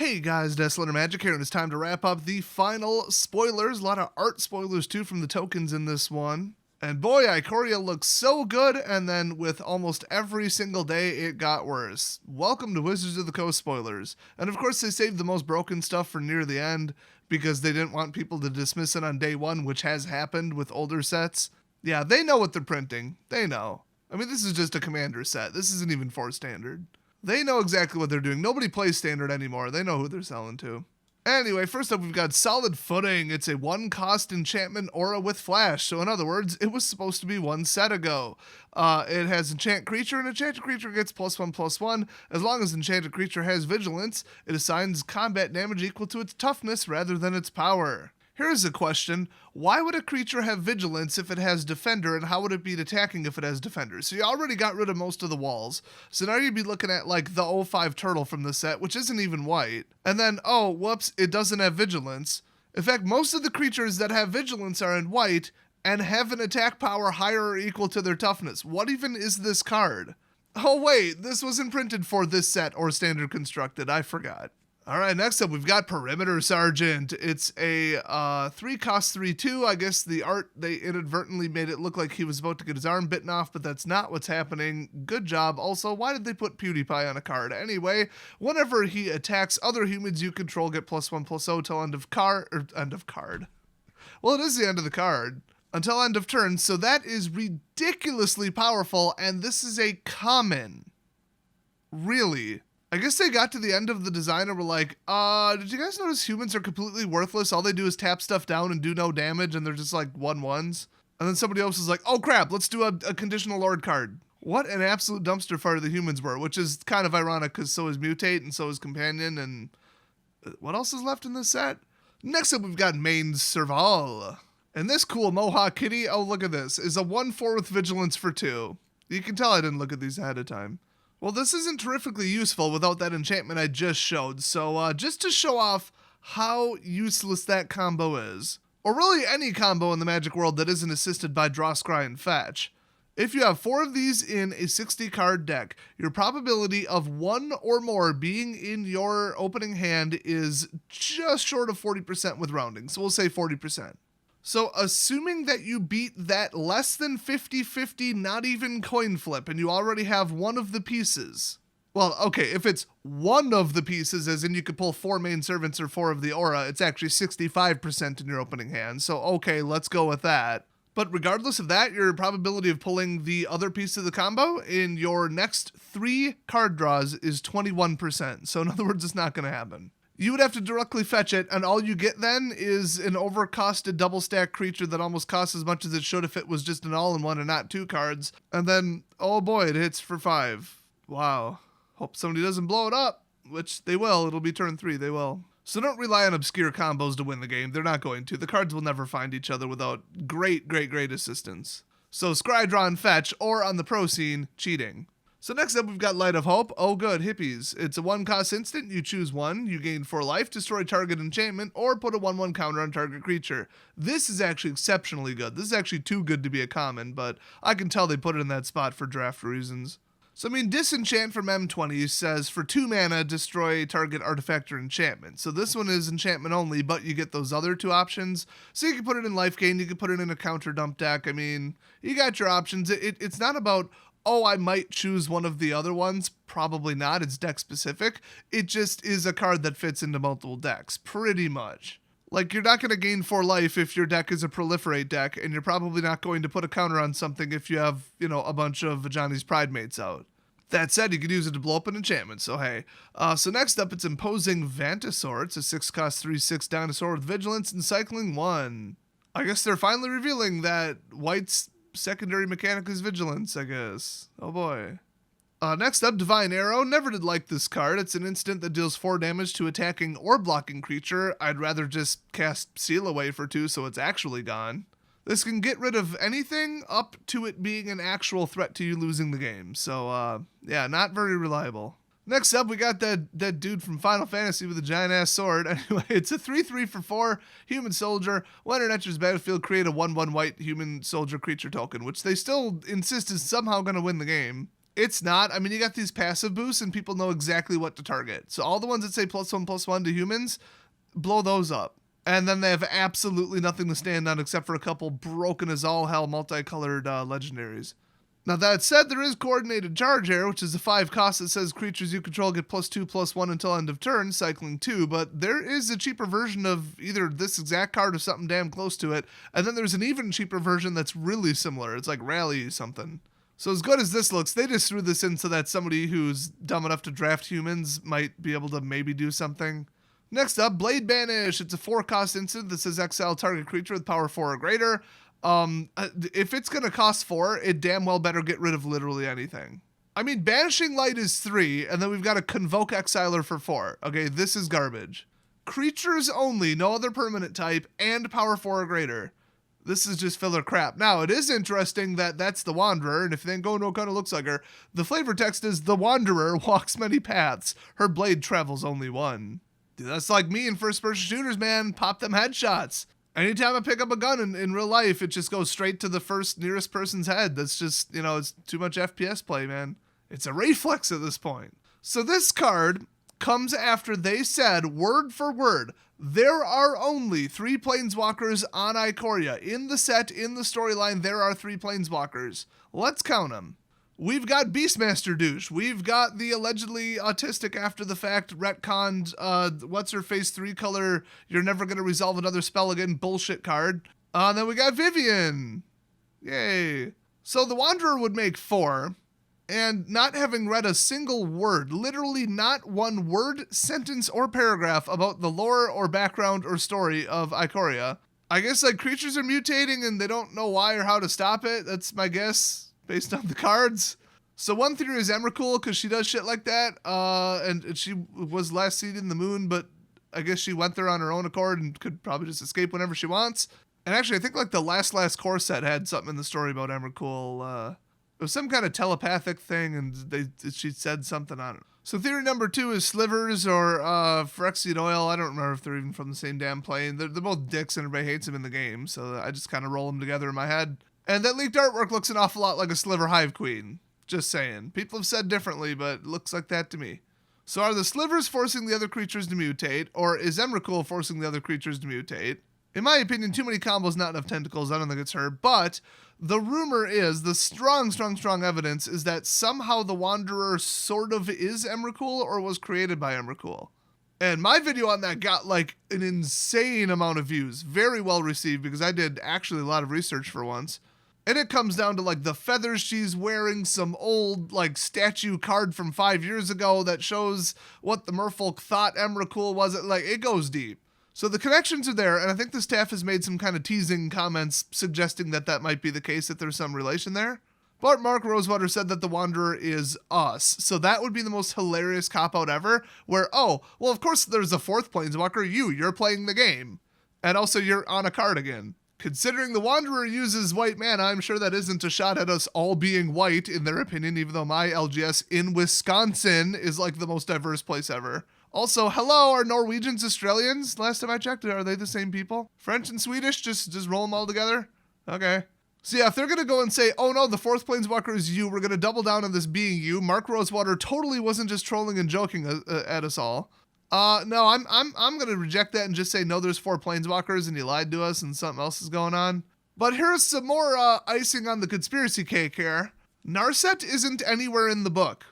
Hey guys, Desolator Magic here, and it's time to wrap up the final spoilers. A lot of art spoilers too from the tokens in this one. And boy, Ikoria looks so good, and then with almost every single day, it got worse. Welcome to Wizards of the Coast spoilers. And of course, they saved the most broken stuff for near the end, because they didn't want people to dismiss it on day one, which has happened with older sets. Yeah, they know what they're printing. They know. I mean, this is just a commander set. This isn't even 4 standard. They know exactly what they're doing. Nobody plays standard anymore. They know who they're selling to. Anyway, first up, we've got Solid Footing. It's a 1-cost enchantment aura with flash. So in other words, it was supposed to be 1 set ago. It has enchant creature, and enchanted creature gets +1/+1. As long as enchanted creature has vigilance, it assigns combat damage equal to its toughness rather than its power. Here's a question. Why would a creature have vigilance if it has defender, and how would it be attacking if it has defender? So you already got rid of most of the walls. So now you'd be looking at like the 05 turtle from the set, which isn't even white. And then, oh, whoops, it doesn't have vigilance. In fact, most of the creatures that have vigilance are in white and have an attack power higher or equal to their toughness. What even is this card? Oh wait, this wasn't printed for this set or standard constructed. I forgot. Alright, next up we've got Perimeter Sergeant. It's a 3-cost 3/2. I guess the art, they inadvertently made it look like he was about to get his arm bitten off, but that's not what's happening. Good job. Also, why did they put PewDiePie on a card? Anyway, whenever he attacks other humans you control, get +1/+0 till end of card. Well, it is the end of the card. Until end of turn, so that is ridiculously powerful, and this is a common. Really? I guess they got to the end of the design and were like, did you guys notice humans are completely worthless? All they do is tap stuff down and do no damage, and they're just like 1/1s. And then somebody else was like, oh crap, let's do a conditional lord card. What an absolute dumpster fire the humans were, which is kind of ironic because so is Mutate and so is Companion, and what else is left in this set? Next up, we've got Main Serval. And this cool Mohawk kitty, oh look at this, is a 1/4 with vigilance for 2. You can tell I didn't look at these ahead of time. Well, this isn't terrifically useful without that enchantment I just showed, so just to show off how useless that combo is, or really any combo in the Magic world that isn't assisted by Draw, Scry, and Fetch. If you have 4 of these in a 60-card deck, your probability of 1 or more being in your opening hand is just short of 40% with rounding, so we'll say 40%. So assuming that you beat that less than 50-50, not even coin flip, and you already have 1 of the pieces. Well, okay, if it's 1 of the pieces, as in you could pull 4 main servants or 4 of the aura, it's actually 65% in your opening hand. So okay, let's go with that. But regardless of that, your probability of pulling the other piece of the combo in your next 3 card draws is 21%. So in other words, it's not going to happen. You would have to directly fetch it, and all you get then is an overcosted double stack creature that almost costs as much as it should if it was just an all-in-one and not 2 cards. And then, oh boy, it hits for 5. Wow. Hope somebody doesn't blow it up, which they will. It'll be turn 3, they will. So don't rely on obscure combos to win the game. They're not going to. The cards will never find each other without great assistance. So scry, draw, and fetch, or on the pro scene, cheating. So next up, we've got Light of Hope. Oh good, hippies. It's a 1-cost instant. You choose 1. You gain 4 life, destroy target enchantment, or put a 1/1 counter on target creature. This is actually exceptionally good. This is actually too good to be a common, but I can tell they put it in that spot for draft reasons. So I mean, Disenchant from M20 says for 2 mana, destroy target artifact or enchantment. So this one is enchantment only, but you get those other 2 options. So you can put it in life gain, you can put it in a counter dump deck. I mean, you got your options. It's not about, oh, I might choose one of the other ones. Probably not. It's deck specific. It just is a card that fits into multiple decks, pretty much. Like, you're not going to gain 4 life if your deck is a proliferate deck, and you're probably not going to put a counter on something if you have, a bunch of Johnny's Pride mates out. That said, you could use it to blow up an enchantment, so hey. So next up, it's Imposing Vantasaur. It's a 6-cost 3/6 dinosaur with vigilance and cycling 1. I guess they're finally revealing that white's secondary mechanic is vigilance, I guess. Oh boy. Next up, Divine Arrow. Never did like this card. It's an instant that deals 4 damage to attacking or blocking creature. I'd rather just cast Seal Away for 2 so it's actually gone. This can get rid of anything up to it being an actual threat to you losing the game. So, yeah, not very reliable. Next up, we got that dude from Final Fantasy with a giant-ass sword. Anyway, it's a 3/3 for 4 human soldier. When it enters battlefield, create a 1/1 white human soldier creature token, which they still insist is somehow going to win the game. It's not. I mean, you got these passive boosts and people know exactly what to target. So all the ones that say +1/+1 to humans, blow those up. And then they have absolutely nothing to stand on except for a couple broken as all hell multicolored legendaries. Now that said, there is coordinated charge here, which is a 5 cost that says creatures you control get +2/+1 until end of turn, cycling 2, but there is a cheaper version of either this exact card or something damn close to it, and then there's an even cheaper version that's really similar. It's like Rally something. So as good as this looks, they just threw this in so that somebody who's dumb enough to draft humans might be able to maybe do something. Next up, Blade Banish. It's a 4 cost instant that says exile target creature with power 4 or greater. If it's going to cost 4, it damn well better get rid of literally anything. I mean, Banishing Light is 3, and then we've got a Convoke Exiler for 4. Okay, this is garbage. Creatures only, no other permanent type, and power 4 or greater. This is just filler crap. Now, it is interesting that that's the Wanderer, and if you think, oh, no, kind of looks like her, the flavor text is, the Wanderer walks many paths. Her blade travels only one. Dude, that's like me in first-person shooters, man. Pop them headshots. Anytime I pick up a gun in real life, it just goes straight to the first nearest person's head. That's just, it's too much FPS play, man. It's a reflex at this point. So this card comes after they said, word for word, there are only 3 Planeswalkers on Ikoria. In the set, in the storyline, there are 3 Planeswalkers. Let's count them. We've got Beastmaster Douche. We've got the allegedly autistic after the fact retconned, what's-her-face 3-color, you're never going to resolve another spell again bullshit card. Then we got Vivian. Yay. So the Wanderer would make 4. And not having read a single word, literally not one word, sentence, or paragraph about the lore or background or story of Ikoria, I guess like creatures are mutating and they don't know why or how to stop it. That's my guess based on the cards. So one theory is Emrakul because she does shit like that. And she was last seen in the moon, but I guess she went there on her own accord and could probably just escape whenever she wants. And actually, I think like the last core set had something in the story about Emrakul. It was some kind of telepathic thing, and she said something on it. So theory number 2 is Slivers or Phyrexian Oil. I don't remember if they're even from the same damn plane. They're both dicks, and everybody hates them in the game, so I just kind of roll them together in my head. And that leaked artwork looks an awful lot like a Sliver Hive Queen. Just saying. People have said differently, but it looks like that to me. So are the Slivers forcing the other creatures to mutate, or is Emrakul forcing the other creatures to mutate? In my opinion, too many combos, not enough tentacles. I don't think it's her, but the rumor is, the strong evidence is that somehow the Wanderer sort of is Emrakul or was created by Emrakul. And my video on that got like an insane amount of views. Very well received because I did actually a lot of research for once. And it comes down to like the feathers she's wearing, some old like statue card from 5 years ago that shows what the merfolk thought Emrakul was. Like it goes deep. So the connections are there, and I think the staff has made some kind of teasing comments suggesting that that might be the case, that there's some relation there. But Mark Rosewater said that the Wanderer is us, so that would be the most hilarious cop-out ever, where, oh, well, of course there's a 4th Planeswalker, you're playing the game. And also you're on a card again. Considering the Wanderer uses white mana, I'm sure that isn't a shot at us all being white, in their opinion, even though my LGS in Wisconsin is like the most diverse place ever. Also, hello, are Norwegians Australians? Last time I checked, are they the same people? French and Swedish, just roll them all together? Okay. So yeah, if they're going to go and say, oh no, the 4th Planeswalker is you, we're going to double down on this being you, Mark Rosewater totally wasn't just trolling and joking at us all. No, I'm going to reject that and just say, no, there's 4 Planeswalkers and you lied to us and something else is going on. But here's some more icing on the conspiracy cake here. Narset isn't anywhere in the book.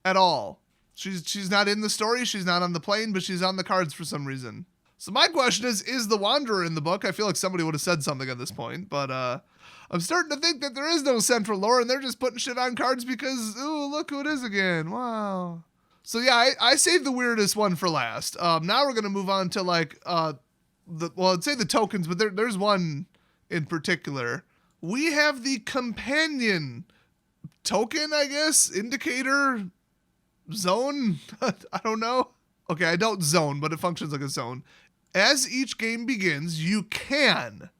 At all. She's not in the story, she's not on the plane, but she's on the cards for some reason. So my question is the Wanderer in the book? I feel like somebody would have said something at this point, but I'm starting to think that there is no central lore and they're just putting shit on cards because, ooh, look who it is again. Wow. So yeah, I saved the weirdest one for last. Now we're going to move on to like, I'd say the tokens, but there's one in particular. We have the companion token, I guess, indicator, zone? I don't know. Okay, I don't zone, but it functions like a zone. As each game begins, you can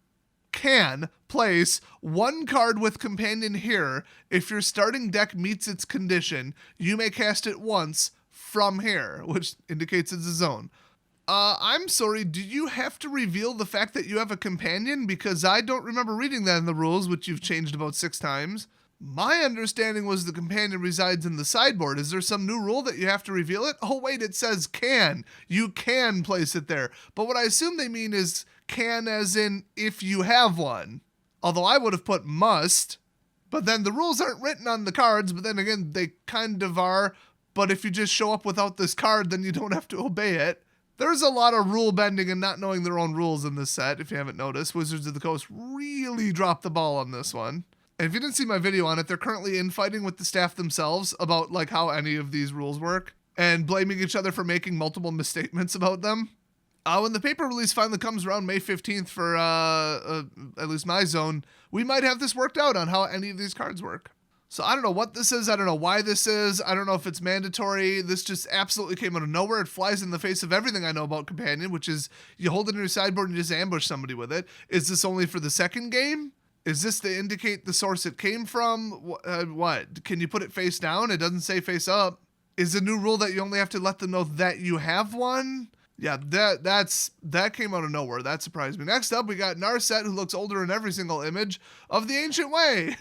place one card with companion here. If your starting deck meets its condition, you may cast it once from here, which indicates it's a zone. I'm sorry, do you have to reveal the fact that you have a companion? Because I don't remember reading that in the rules, which you've changed about 6 times. My understanding was the companion resides in the sideboard. Is there some new rule that you have to reveal it? Oh, wait, it says can. You can place it there. But what I assume they mean is can as in if you have one. Although I would have put must. But then the rules aren't written on the cards, but then again, they kind of are. But if you just show up without this card, then you don't have to obey it. There's a lot of rule bending and not knowing their own rules in this set, if you haven't noticed. Wizards of the Coast really dropped the ball on this one. And if you didn't see my video on it, they're currently infighting with the staff themselves about like how any of these rules work and blaming each other for making multiple misstatements about them. When the paper release finally comes around May 15th for at least my zone, we might have this worked out on how any of these cards work. So I don't know what this is. I don't know why this is. I don't know if it's mandatory. This just absolutely came out of nowhere. It flies in the face of everything I know about Companion, which is you hold it in your sideboard and you just ambush somebody with it. Is this only for the second game? Is this to indicate the source it came from? What? Can you put it face down? It doesn't say face up. Is a new rule that you only have to let them know that you have one? Yeah, that came out of nowhere. That surprised me. Next up, we got Narset, who looks older in every single image of the Ancient Way.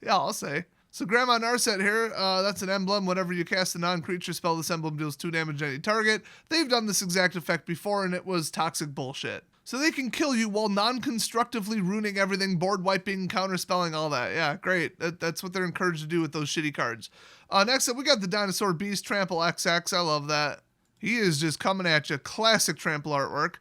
Yeah, I'll say. So Grandma Narset here, that's an emblem. Whenever you cast a non-creature spell, this emblem deals 2 damage to any target. They've done this exact effect before, and it was toxic bullshit. So they can kill you while non-constructively ruining everything, board wiping, counterspelling, all that. Yeah, great. That's what they're encouraged to do with those shitty cards. Next up, we got the Dinosaur Beast, Trample XX. I love that. He is just coming at you. Classic Trample artwork.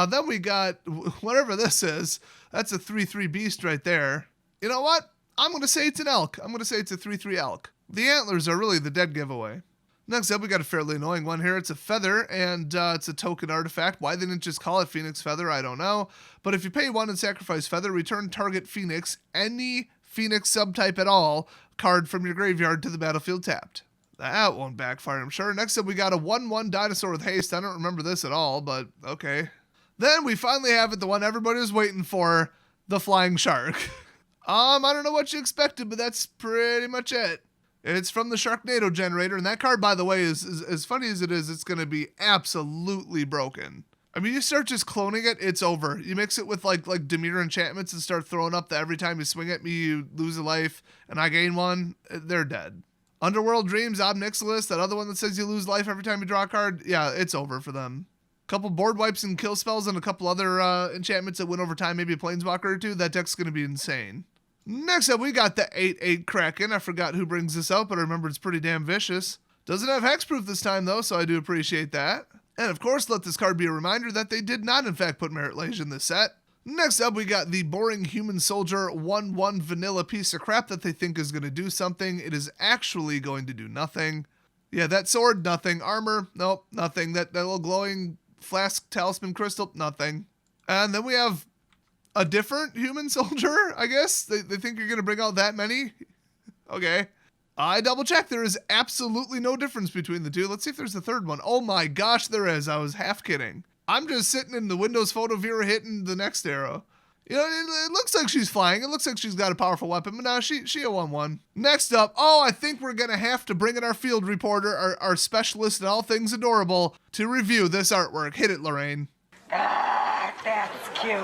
Then we got, whatever this is, that's a 3/3 Beast right there. You know what? I'm going to say it's an elk. I'm going to say it's a 3/3 elk. The antlers are really the dead giveaway. Next up, we got a fairly annoying one here. It's a feather, and it's a token artifact. Why they didn't just call it Phoenix Feather, I don't know. But if you pay 1 and sacrifice feather, return target Phoenix, any Phoenix subtype at all, card from your graveyard to the battlefield tapped. That won't backfire, I'm sure. Next up, we got a 1/1 dinosaur with haste. I don't remember this at all, but okay. Then we finally have it, the one everybody was waiting for, the flying shark. I don't know what you expected, but that's pretty much it. It's from the Sharknado generator, and that card, by the way, is as funny as it is, it's going to be absolutely broken. I mean, you start just cloning it, it's over. You mix it with like Dimir enchantments and start throwing up that every time you swing at me, you lose a life, and I gain one, they're dead. Underworld Dreams, Ob Nixilis, that other one that says you lose life every time you draw a card, yeah, it's over for them. Couple board wipes and kill spells and a couple other enchantments that win over time, maybe a Planeswalker or two, that deck's going to be insane. Next up, we got the 8/8 Kraken. I forgot who brings this out, but I remember it's pretty damn vicious. Doesn't have hexproof this time, though, so I do appreciate that. And of course, let this card be a reminder that they did not, in fact, put Merit Lage in this set. Next up, we got the Boring Human Soldier 1/1 vanilla piece of crap that they think is going to do something. It is actually going to do nothing. Yeah, that sword, nothing. Armor, nope, nothing. That little glowing flask talisman crystal, nothing. And then we have a different human soldier, I guess? They think you're going to bring out that many? Okay. I double checked. There is absolutely no difference between the two. Let's see if there's a third one. Oh my gosh, there is. I was half kidding. I'm just sitting in the Windows Photo Viewer hitting the next arrow. You know, it looks like she's flying. It looks like she's got a powerful weapon, but no, she a 1/1. Next up, I think we're going to have to bring in our field reporter, our specialist in all things adorable, to review this artwork. Hit it, Lorraine. Ah, that's cute.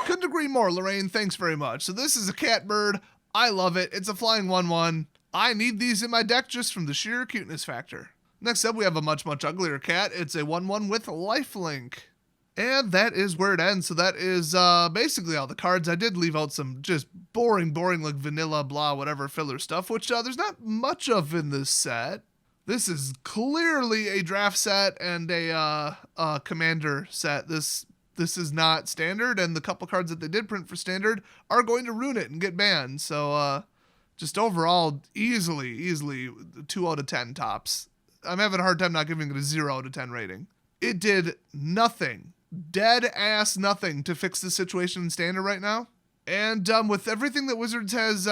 Couldn't agree more, Lorraine. Thanks very much. So this is a cat bird. I love it. It's a flying 1/1. I need these in my deck just from the sheer cuteness factor. Next up, we have a much uglier cat. It's a 1/1 with lifelink. And that is where it ends. So that is basically all the cards. I did leave out some just boring, like vanilla, blah, whatever filler stuff, which there's not much of in this set. This is clearly a draft set and a commander set. This is not standard, and the couple cards that they did print for standard are going to ruin it and get banned. So just overall, easily 2 out of 10 tops. I'm having a hard time not giving it a 0 out of 10 rating. It did nothing, dead ass nothing, to fix the situation in standard right now. And with everything that Wizards has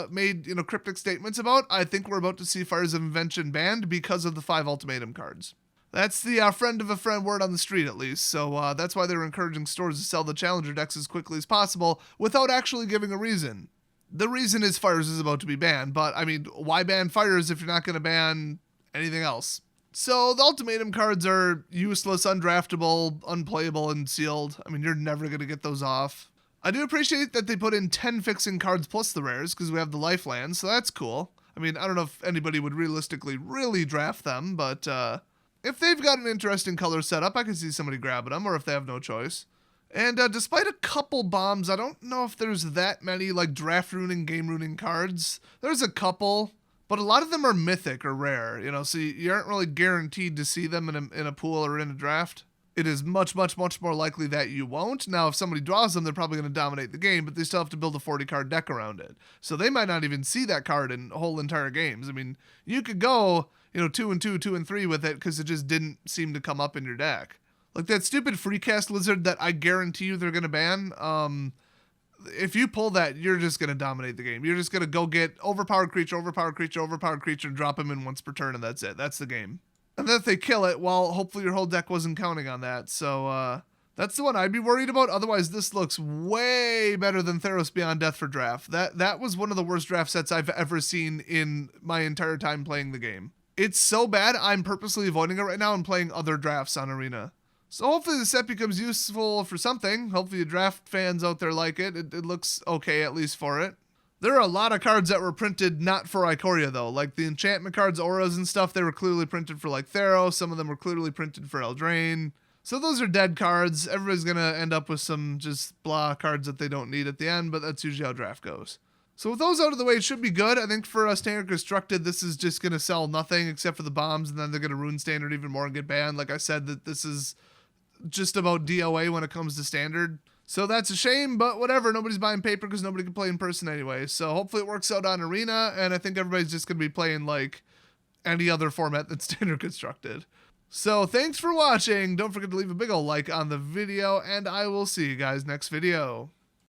made, cryptic statements about, I think we're about to see Fires of Invention banned because of the 5 ultimatum cards. That's the friend of a friend word on the street, at least. So that's why they're encouraging stores to sell the Challenger decks as quickly as possible without actually giving a reason. The reason is Fires is about to be banned, but, I mean, why ban Fires if you're not going to ban anything else? So the ultimatum cards are useless, undraftable, unplayable, and sealed. I mean, you're never going to get those off. I do appreciate that they put in 10 fixing cards plus the rares, because we have the lifeland, so that's cool. I mean, I don't know if anybody would realistically really draft them, but if they've got an interesting color setup, I can see somebody grabbing them, or if they have no choice. And despite a couple bombs, I don't know if there's that many like draft ruining, game ruining cards. There's a couple, but a lot of them are mythic or rare, you know, so you aren't really guaranteed to see them in a pool or in a draft. It is much, much, much more likely that you won't. Now, if somebody draws them, they're probably going to dominate the game, but they still have to build a 40-card deck around it. So they might not even see that card in whole entire games. I mean, you could go, 2 and 2, 2 and 3 with it because it just didn't seem to come up in your deck. Like that stupid free cast lizard that I guarantee you they're going to ban. If you pull that, you're just going to dominate the game. You're just going to go get overpowered creature, and drop him in once per turn, and that's it. That's the game. And then if they kill it, well, hopefully your whole deck wasn't counting on that. So that's the one I'd be worried about. Otherwise, this looks way better than Theros Beyond Death for draft. That was one of the worst draft sets I've ever seen in my entire time playing the game. It's so bad, I'm purposely avoiding it right now and playing other drafts on Arena. So hopefully the set becomes useful for something. Hopefully the draft fans out there like it. It looks okay, at least for it. There are a lot of cards that were printed not for Ikoria, though. Like the enchantment cards, auras and stuff, they were clearly printed for like Theros. Some of them were clearly printed for Eldraine. So those are dead cards. Everybody's going to end up with some just blah cards that they don't need at the end, but that's usually how draft goes. So with those out of the way, it should be good. I think for Standard Constructed, this is just going to sell nothing except for the bombs, and then they're going to ruin Standard even more and get banned. Like I said, that this is just about DOA when it comes to Standard. So that's a shame, but whatever. Nobody's buying paper because nobody can play in person anyway. So hopefully it works out on Arena, and I think everybody's just going to be playing like any other format that's Standard Constructed. So thanks for watching. Don't forget to leave a big ol' like on the video, and I will see you guys next video.